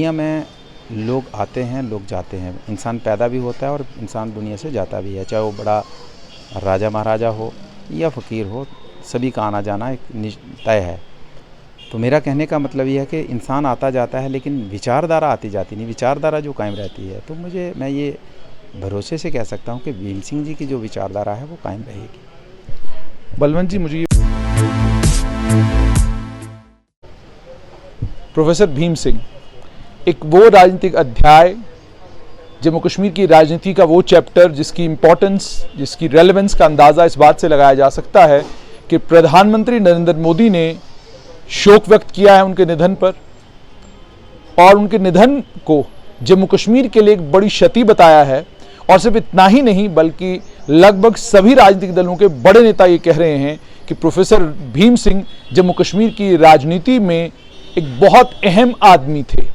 दुनिया में लोग आते हैं, लोग जाते हैं। इंसान पैदा भी होता है और इंसान दुनिया से जाता भी है, चाहे वो बड़ा राजा महाराजा हो या फ़कीर हो, सभी का आना जाना एक तय है। तो मेरा कहने का मतलब ये है कि इंसान आता जाता है लेकिन विचारधारा आती जाती नहीं, विचारधारा जो कायम रहती है। तो मैं ये भरोसे से कह सकता हूँ कि भीम सिंह जी की जो विचारधारा है वो कायम रहेगी। बलवंत जी, मुझे प्रोफेसर भीम सिंह एक वो राजनीतिक अध्याय, जम्मू कश्मीर की राजनीति का वो चैप्टर जिसकी इम्पोर्टेंस, जिसकी रेलेवेंस का अंदाज़ा इस बात से लगाया जा सकता है कि प्रधानमंत्री नरेंद्र मोदी ने शोक व्यक्त किया है उनके निधन पर, और उनके निधन को जम्मू कश्मीर के लिए एक बड़ी क्षति बताया है। और सिर्फ इतना ही नहीं, बल्कि लगभग सभी राजनीतिक दलों के बड़े नेता ये कह रहे हैं कि प्रोफेसर भीम सिंह जम्मू कश्मीर की राजनीति में एक बहुत अहम आदमी थे।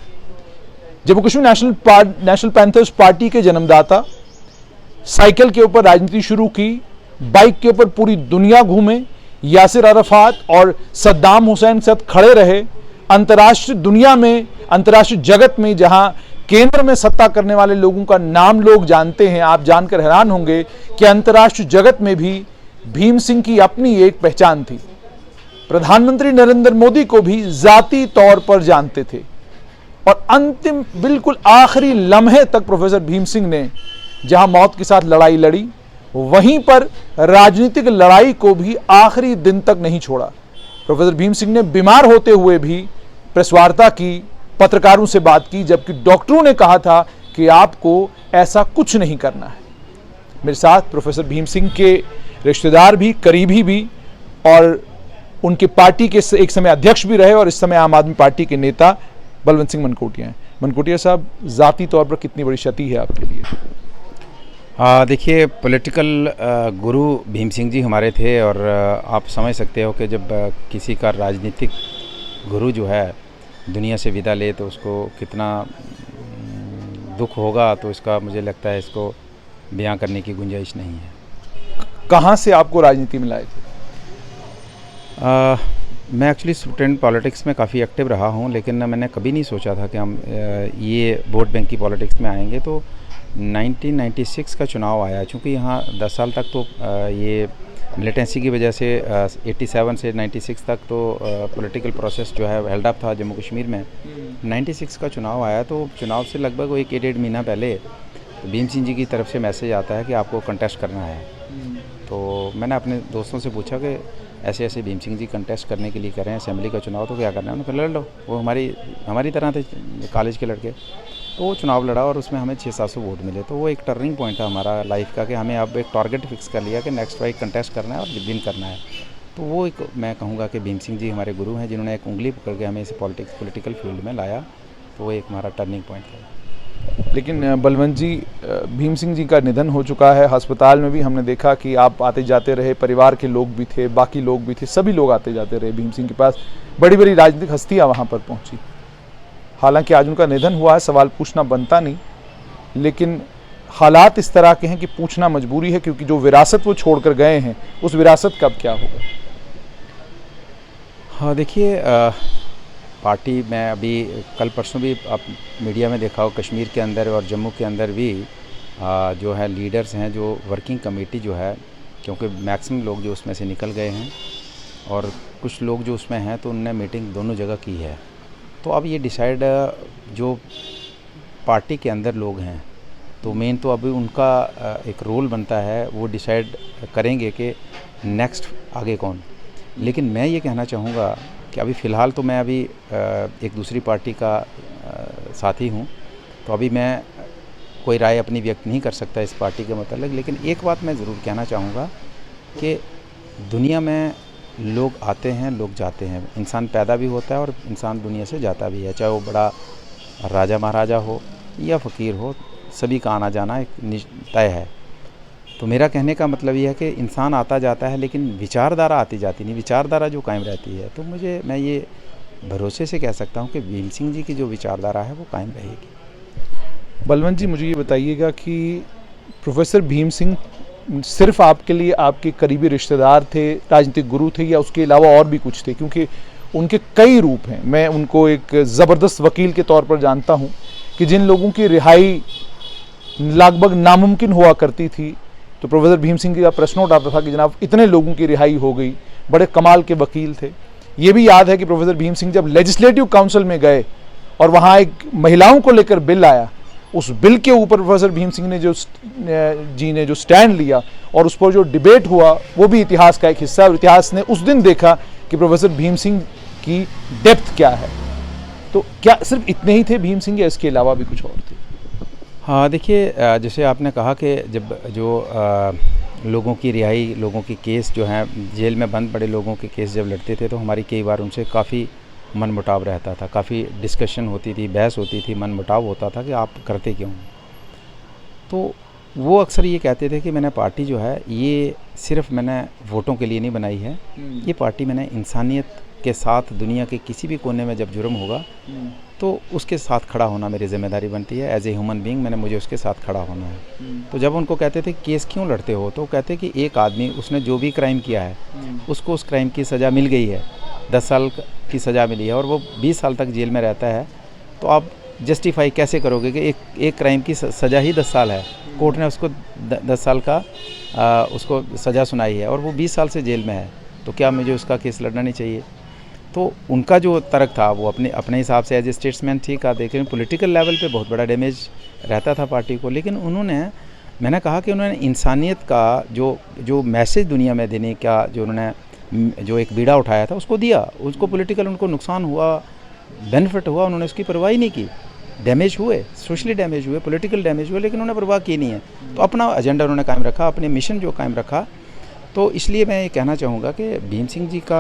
Jammu Kashmir national panthers party के जन्मदाता, साइकिल के ऊपर राजनीति शुरू की, बाइक के ऊपर पूरी दुनिया घूमे, यासिर अराफात और सद्दाम हुसैन के साथ खड़े रहे। अंतर्राष्ट्रीय दुनिया में, अंतर्राष्ट्रीय जगत में जहां केंद्र में सत्ता करने वाले लोगों का नाम लोग जानते हैं, आप जानकर हैरान होंगे कि अंतर्राष्ट्रीय जगत में भी भीम सिंह की अपनी एक पहचान थी। प्रधानमंत्री नरेंद्र मोदी को भी जाती तौर पर जानते थे, और अंतिम बिल्कुल आखिरी लम्हे तक प्रोफेसर भीम सिंह ने जहां मौत के साथ लड़ाई लड़ी, वहीं पर राजनीतिक लड़ाई को भी आखिरी दिन तक नहीं छोड़ा। प्रोफेसर भीम सिंह ने बीमार होते हुए भी प्रेस वार्ता की, पत्रकारों से बात की, जबकि डॉक्टरों ने कहा था कि आपको ऐसा कुछ नहीं करना है। मेरे साथ प्रोफेसर भीम सिंह के रिश्तेदार भी, करीबी भी, और उनके पार्टी के एक समय अध्यक्ष भी रहे और इस समय आम आदमी पार्टी के नेता बलवंत सिंह मनकोटिया हैं। मनकोटिया साहब, ज़ाती तौर पर कितनी बड़ी क्षति है आपके लिए? देखिए, पॉलिटिकल गुरु भीम सिंह जी हमारे थे, और आप समझ सकते हो कि जब किसी का राजनीतिक गुरु जो है दुनिया से विदा ले तो उसको कितना दुख होगा। तो इसका मुझे लगता है इसको बयां करने की गुंजाइश नहीं है। कहाँ से आपको राजनीति में लाए थे? मैं एक्चुअली स्टूडेंट पॉलिटिक्स में काफ़ी एक्टिव रहा हूँ, लेकिन मैंने कभी नहीं सोचा था कि हम ये वोट बैंक की पॉलिटिक्स में आएंगे। तो 1996 का चुनाव आया, चूँकि यहाँ 10 साल तक तो ये मिलिटेंसी की वजह से 87 से 96 तक तो पॉलिटिकल प्रोसेस जो है हेल्ड अप था जम्मू कश्मीर में। 96 का चुनाव आया, तो चुनाव से लगभग एक 1.5 महीना पहले भीम सिंह जी की तरफ से मैसेज आता है कि आपको कंटेस्ट करना है। तो मैंने अपने दोस्तों से पूछा कि ऐसे ऐसे भीम सिंह जी कंटेस्ट करने के लिए कर रहे हैं असेंबली का चुनाव, तो क्या करना है? उन्होंने कहा लड़ लो। वो हमारी तरह थे, कॉलेज के लड़के। तो वो चुनाव लड़ा और उसमें हमें 600-700 वोट मिले। तो वो एक टर्निंग पॉइंट था हमारा लाइफ का, कि हमें अब एक टारगेट फिक्स कर लिया कि नेक्स्ट वाइक कंटेस्ट करना है और विन करना है। तो वो एक, मैं कहूँगा कि भीम सिंह जी हमारे गुरु हैं, जिन्होंने एक उंगली पकड़ के हमें इस पॉलिटिकल फील्ड में लाया। तो वो एक हमारा टर्निंग पॉइंट था। लेकिन बलवंत जी, भीम सिंह जी का निधन हो चुका है। अस्पताल में भी हमने देखा कि आप आते जाते रहे, परिवार के लोग भी थे, बाकी लोग भी थे, सभी लोग आते जाते रहे भीम सिंह के पास। बड़ी बड़ी राजनीतिक हस्तियां वहां पर पहुंची। हालांकि आज उनका निधन हुआ है, सवाल पूछना बनता नहीं, लेकिन हालात इस तरह के हैं कि पूछना मजबूरी है, क्योंकि जो विरासत वो छोड़कर गए हैं, उस विरासत का अब क्या होगा? हाँ, देखिए, पार्टी में अभी कल परसों भी आप मीडिया में देखा हो, कश्मीर के अंदर और जम्मू के अंदर भी जो है लीडर्स हैं, जो वर्किंग कमेटी जो है, क्योंकि मैक्सिमम लोग जो उसमें से निकल गए हैं और कुछ लोग जो उसमें हैं, तो उनने मीटिंग दोनों जगह की है। तो अब ये डिसाइड जो पार्टी के अंदर लोग हैं, तो मेन तो अभी उनका एक रोल बनता है, वो डिसाइड करेंगे कि नेक्स्ट आगे कौन। लेकिन मैं ये कहना चाहूँगा कि अभी फ़िलहाल तो मैं अभी एक दूसरी पार्टी का साथी हूँ, तो अभी मैं कोई राय अपनी व्यक्त नहीं कर सकता इस पार्टी के मतलब। लेकिन एक बात मैं ज़रूर कहना चाहूँगा कि दुनिया में लोग आते हैं, लोग जाते हैं। इंसान पैदा भी होता है और इंसान दुनिया से जाता भी है, चाहे वो बड़ा राजा महाराजा हो या फ़कीर हो, सभी का आना जाना एक तय है। तो मेरा कहने का मतलब ये है कि इंसान आता जाता है लेकिन विचारधारा आती जाती नहीं, विचारधारा जो कायम रहती है। तो मैं ये भरोसे से कह सकता हूँ कि भीम सिंह जी की जो विचारधारा है वो कायम रहेगी। बलवंत जी, मुझे ये बताइएगा कि प्रोफेसर भीम सिंह सिर्फ आपके लिए आपके करीबी रिश्तेदार थे, राजनीतिक गुरु थे, या उसके अलावा और भी कुछ थे? क्योंकि उनके कई रूप हैं। मैं उनको एक ज़बरदस्त वकील के तौर पर जानता हूं कि जिन लोगों की रिहाई लगभग नामुमकिन हुआ करती थी, तो प्रोफेसर भीम सिंह जी का प्रश्न उठाता था कि जनाब इतने लोगों की रिहाई हो गई, बड़े कमाल के वकील थे। ये भी याद है कि प्रोफेसर भीम सिंह जब लेजिस्लेटिव काउंसिल में गए और वहाँ एक महिलाओं को लेकर बिल आया, उस बिल के ऊपर प्रोफेसर भीम सिंह ने जो स्टैंड लिया और उस पर जो डिबेट हुआ, वो भी इतिहास का एक हिस्सा है। और इतिहास ने उस दिन देखा कि प्रोफेसर भीम सिंह की डेप्थ क्या है। तो क्या सिर्फ इतने ही थे भीम सिंह या इसके अलावा भी कुछ और थे? हाँ, देखिए, जैसे आपने कहा कि जब जो लोगों की रिहाई, लोगों की केस जो हैं, जेल में बंद पड़े लोगों के केस जब लड़ते थे, तो हमारी कई बार उनसे काफ़ी मनमुटाव रहता था, काफ़ी डिस्कशन होती थी, बहस होती थी, मनमुटाव होता था कि आप करते क्यों। तो वो अक्सर ये कहते थे कि मैंने पार्टी जो है ये सिर्फ मैंने वोटों के लिए नहीं बनाई है, ये पार्टी मैंने इंसानियत के साथ दुनिया के किसी भी कोने में जब जुर्म होगा तो उसके साथ खड़ा होना मेरी जिम्मेदारी बनती है। एज ए ह्यूमन बीइंग मुझे उसके साथ खड़ा होना है। तो जब उनको कहते थे केस क्यों लड़ते हो, तो कहते कि एक आदमी, उसने जो भी क्राइम किया है उसको उस क्राइम की सज़ा मिल गई है, 10 साल की सज़ा मिली है और वो 20 साल तक जेल में रहता है, तो आप जस्टिफाई कैसे करोगे कि एक क्राइम की सज़ा ही 10 साल है, कोर्ट ने उसको 10 साल का उसको सज़ा सुनाई है और वो 20 साल से जेल में है, तो क्या मुझे उसका केस लड़ना नहीं चाहिए। तो उनका जो तर्क था वो अपने हिसाब से एज ए स्टेट्समैन ठीक है, देखें पॉलिटिकल लेवल पे बहुत बड़ा डैमेज रहता था पार्टी को, लेकिन मैंने कहा कि उन्होंने इंसानियत का जो मैसेज दुनिया में देने का जो एक बीड़ा उठाया था उसको दिया। उसको पॉलिटिकल उनको नुकसान हुआ, बेनिफिट हुआ, उन्होंने उसकी परवाह ही नहीं की। डैमेज हुए, सोशली डैमेज हुए, पॉलिटिकल डैमेज हुए, लेकिन उन्होंने परवाह की नहीं है। तो अपना एजेंडा उन्होंने कायम रखा, अपने मिशन जो कायम रखा। तो इसलिए मैं ये कहना चाहूँगा कि भीम सिंह जी का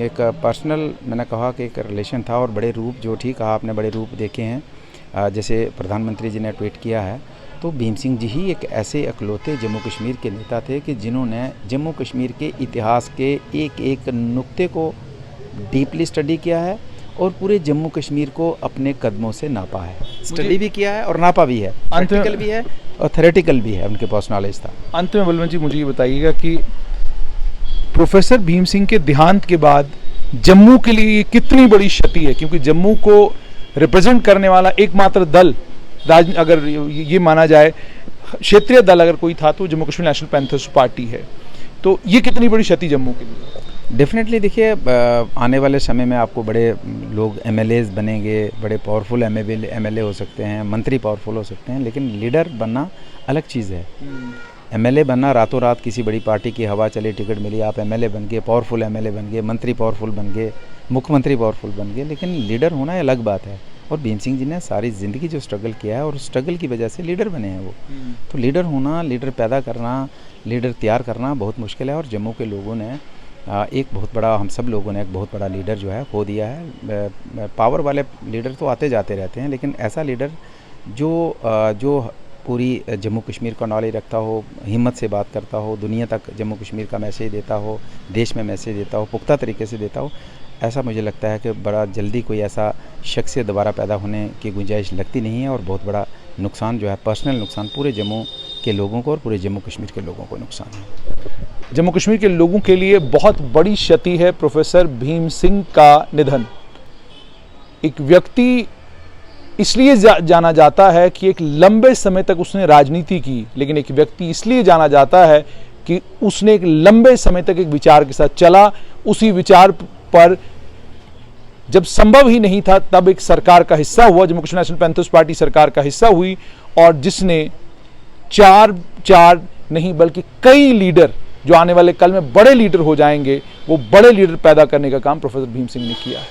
एक पर्सनल, मैंने कहा कि एक रिलेशन था और बड़े रूप, जो ठीक कहा आपने, बड़े रूप देखे हैं। जैसे प्रधानमंत्री जी ने ट्वीट किया है, तो भीम सिंह जी ही एक ऐसे इकलौते जम्मू कश्मीर के नेता थे कि जिन्होंने जम्मू कश्मीर के इतिहास के एक एक नुक्ते को डीपली स्टडी किया है और पूरे जम्मू कश्मीर को अपने कदमों से नापा है, स्टडी भी किया है और नापा भी है, प्रैक्टिकल भी है और थ्योरेटिकल भी है, उनके पास नॉलेज था। अंत में बलवंत जी मुझे ये बताइएगा कि प्रोफेसर भीम सिंह के देहांत के बाद जम्मू के लिए कितनी बड़ी क्षति है, क्योंकि जम्मू को रिप्रेजेंट करने वाला एकमात्र दल, अगर ये माना जाए क्षेत्रीय दल अगर कोई था तो Jammu Kashmir national panthers party है, तो ये कितनी बड़ी क्षति जम्मू के लिए? डेफिनेटली, देखिए, आने वाले समय में आपको बड़े लोग MLAs बनेंगे, बड़े पावरफुल MLA हो सकते हैं, मंत्री पावरफुल हो सकते हैं, लेकिन लीडर बनना अलग चीज़ है। MLA बनना, रातों रात किसी बड़ी पार्टी की हवा चली, टिकट मिली, आप MLA बन गए, पावरफुल MLA बन गए, मंत्री पावरफुल बन गए, मुख्यमंत्री पावरफुल बन गए, लेकिन लीडर होना अलग बात है। और भीम सिंह जी ने सारी ज़िंदगी जो स्ट्रगल किया है और उस स्ट्रगल की वजह से लीडर बने हैं वो। तो लीडर होना, लीडर पैदा करना, लीडर तैयार करना बहुत मुश्किल है और जम्मू के लोगों ने एक बहुत बड़ा, हम सब लोगों ने एक बहुत बड़ा लीडर जो है खो दिया है। पावर वाले लीडर तो आते जाते रहते हैं, लेकिन ऐसा लीडर जो पूरी जम्मू कश्मीर का नॉलेज रखता हो, हिम्मत से बात करता हो, दुनिया तक जम्मू कश्मीर का मैसेज देता हो, देश में मैसेज देता हो, पुख्ता तरीके से देता हो, ऐसा मुझे लगता है कि बड़ा जल्दी कोई ऐसा शख्सियत दोबारा पैदा होने की गुंजाइश लगती नहीं है और बहुत बड़ा नुकसान जो है, पर्सनल नुकसान पूरे जम्मू के लोगों को और पूरे जम्मू कश्मीर के लोगों को नुकसान है। जम्मू कश्मीर के लोगों के लिए बहुत बड़ी क्षति है प्रोफेसर भीम सिंह का निधन। एक व्यक्ति इसलिए जाना जाता है कि एक लंबे समय तक उसने राजनीति की, लेकिन एक व्यक्ति इसलिए जाना जाता है कि उसने एक लंबे समय तक एक विचार के साथ चला, उसी विचार पर जब संभव ही नहीं था तब एक सरकार का हिस्सा हुआ, Jammu Kashmir national panthers party सरकार का हिस्सा हुई और जिसने चार नहीं बल्कि कई लीडर जो आने वाले कल में बड़े लीडर हो जाएंगे, वो बड़े लीडर पैदा करने का काम प्रोफेसर भीम सिंह ने किया है।